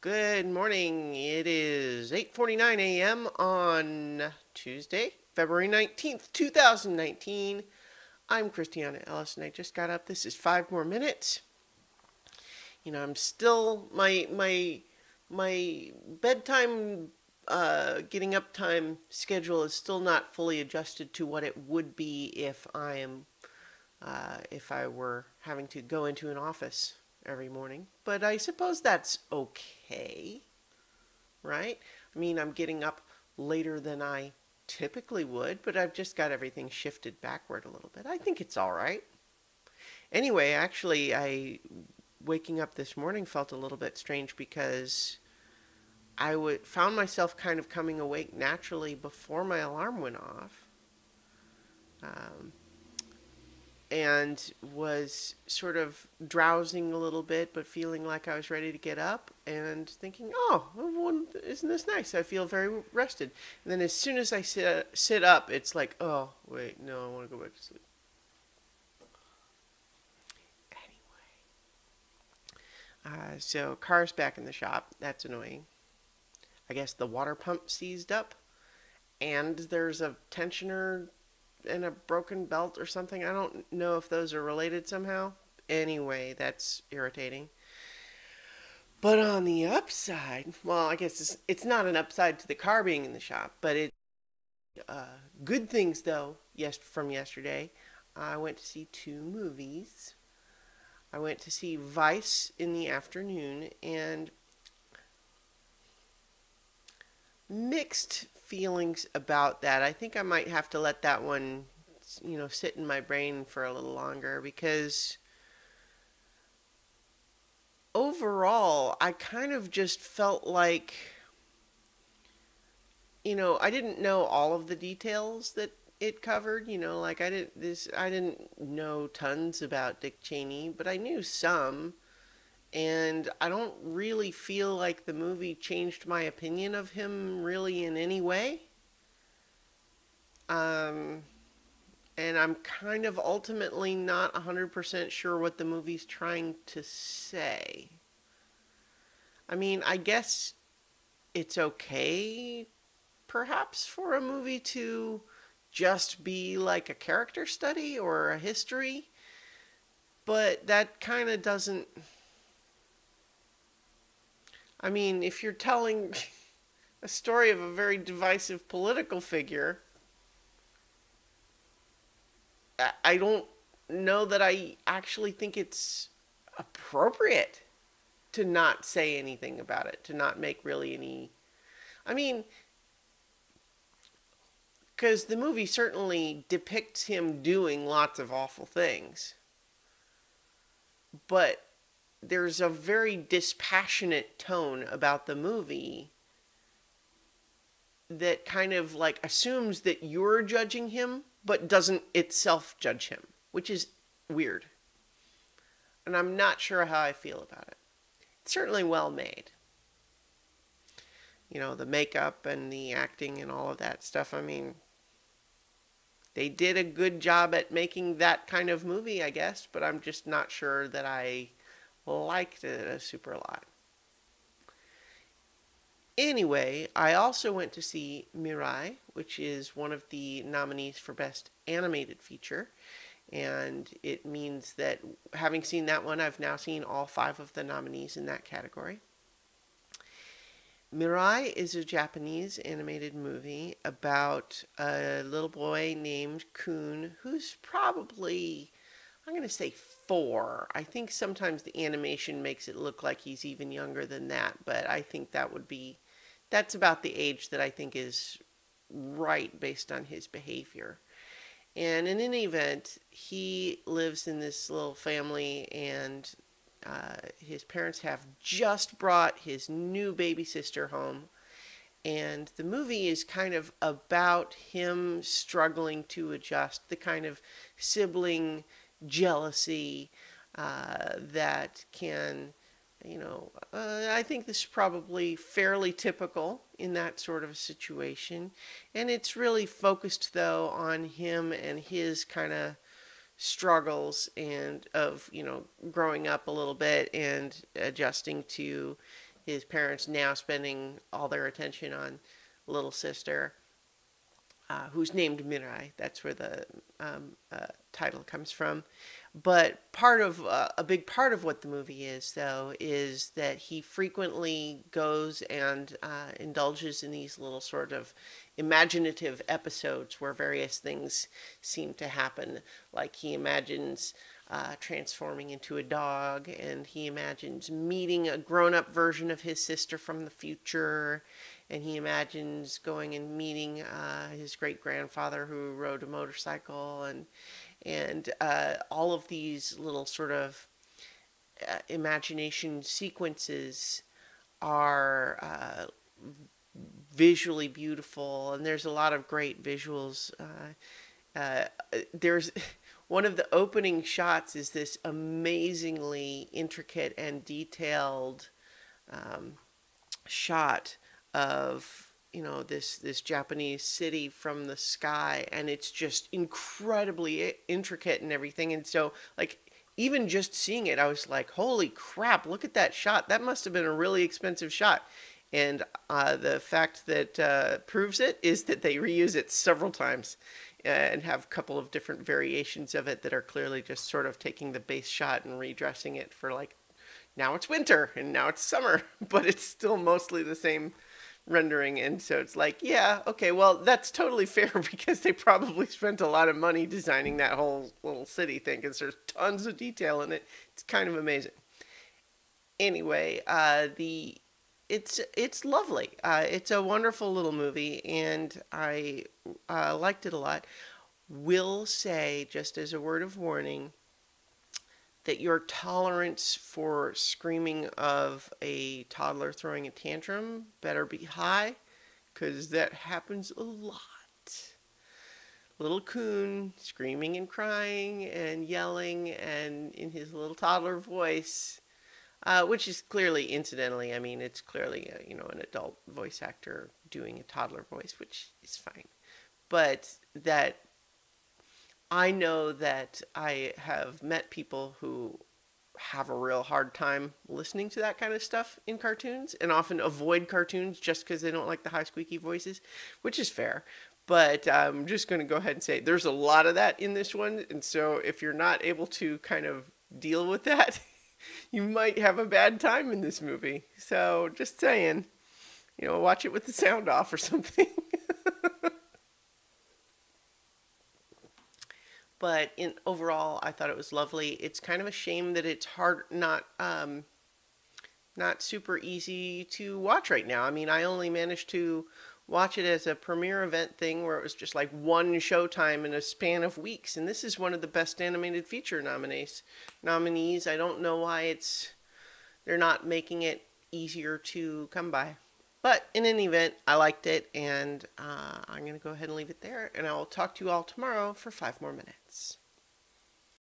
Good morning. It is 8:49 a.m. on Tuesday, February 19th, 2019. I'm Christiana Ellis and I just got up. This is 5 more minutes. I'm still my bedtime getting up time schedule is still not fully adjusted to what it would be if I were having to go into an office every morning. But I suppose that's okay, right? I'm getting up later than I typically would, but I've just got everything shifted backward a little bit. I think it's all right. Anyway, actually, I waking up this morning felt a little bit strange because found myself kind of coming awake naturally before my alarm went off. Um, and was sort of drowsing a little bit, but feeling like I was ready to get up and thinking, oh, well, isn't this nice? I feel very rested. And then as soon as I sit up, it's like, oh, wait, no, I want to go back to sleep. Anyway, so car's back in the shop. That's annoying. I guess the water pump seized up, and there's a tensioner and a broken belt or something. I don't know if those are related somehow. Anyway, that's irritating. But on the upside, well, I guess it's not an upside to the car being in the shop, but good things though. Yes, from yesterday, I went to see two movies. I went to see Vice in the afternoon, and mixed feelings about that. I think I might have to let that one, sit in my brain for a little longer because overall, I kind of just felt like, I didn't know all of the details that it covered. Like I didn't know tons about Dick Cheney, but I knew some. And I don't really feel like the movie changed my opinion of him really in any way. Um, and I'm kind of ultimately not 100% sure what the movie's trying to say. I guess it's okay, perhaps, for a movie to just be like a character study or a history, but that kind of doesn't. If you're telling a story of a very divisive political figure, I don't know that I actually think it's appropriate to not say anything about it, to not make really any. I mean, because the movie certainly depicts him doing lots of awful things, but there's a very dispassionate tone about the movie that kind of like assumes that you're judging him, but doesn't itself judge him, which is weird. And I'm not sure how I feel about it. It's certainly well made. The makeup and the acting and all of that stuff. They did a good job at making that kind of movie, I guess, but I'm just not sure that I liked it a super lot. Anyway, I also went to see Mirai, which is one of the nominees for Best Animated Feature. And it means that having seen that one, I've now seen all 5 of the nominees in that category. Mirai is a Japanese animated movie about a little boy named Kun, who's probably, I'm going to say 4. I think sometimes the animation makes it look like he's even younger than that, but I think that's about the age that I think is right based on his behavior. And in any event, he lives in this little family, and his parents have just brought his new baby sister home. And the movie is kind of about him struggling to adjust, the kind of sibling jealousy that can, I think this is probably fairly typical in that sort of a situation. And it's really focused, though, on him and his kind of struggles and of, growing up a little bit and adjusting to his parents now spending all their attention on little sister, who's named Mirai. That's where the title comes from. But a big part of what the movie is, though, is that he frequently goes and indulges in these little sort of imaginative episodes where various things seem to happen. Like he imagines transforming into a dog, and he imagines meeting a grown-up version of his sister from the future, and he imagines going and meeting his great-grandfather who rode a motorcycle, and all of these little sort of imagination sequences are visually beautiful, and there's a lot of great visuals. There's one of the opening shots is this amazingly intricate and detailed shot of this Japanese city from the sky, and it's just incredibly intricate and everything. And so, like, even just seeing it, I was like, holy crap, look at that shot. That must have been a really expensive shot. And the fact that proves it is that they reuse it several times and have a couple of different variations of it that are clearly just sort of taking the base shot and redressing it for, like, now it's winter and now it's summer, but it's still mostly the same rendering. And so it's like, yeah, okay, well, that's totally fair because they probably spent a lot of money designing that whole little city thing, because there's tons of detail in it. It's kind of amazing. Anyway, it's lovely. It's a wonderful little movie, and I liked it a lot. Will say, just as a word of warning, that your tolerance for screaming of a toddler throwing a tantrum better be high, because that happens a lot. Little Coon screaming and crying and yelling and in his little toddler voice, which is clearly, incidentally, I mean, it's clearly an adult voice actor doing a toddler voice, which is fine. But that I know that I have met people who have a real hard time listening to that kind of stuff in cartoons, and often avoid cartoons just because they don't like the high squeaky voices, which is fair. But I'm just going to go ahead and say there's a lot of that in this one, and so if you're not able to kind of deal with that, you might have a bad time in this movie. So just saying, watch it with the sound off or something. But overall, I thought it was lovely. It's kind of a shame that it's not super easy to watch right now. I mean, I only managed to watch it as a premiere event thing where it was just like one showtime in a span of weeks. And this is one of the best animated feature nominees. I don't know why they're not making it easier to come by. But in any event, I liked it, and I'm going to go ahead and leave it there, and I will talk to you all tomorrow for 5 more minutes.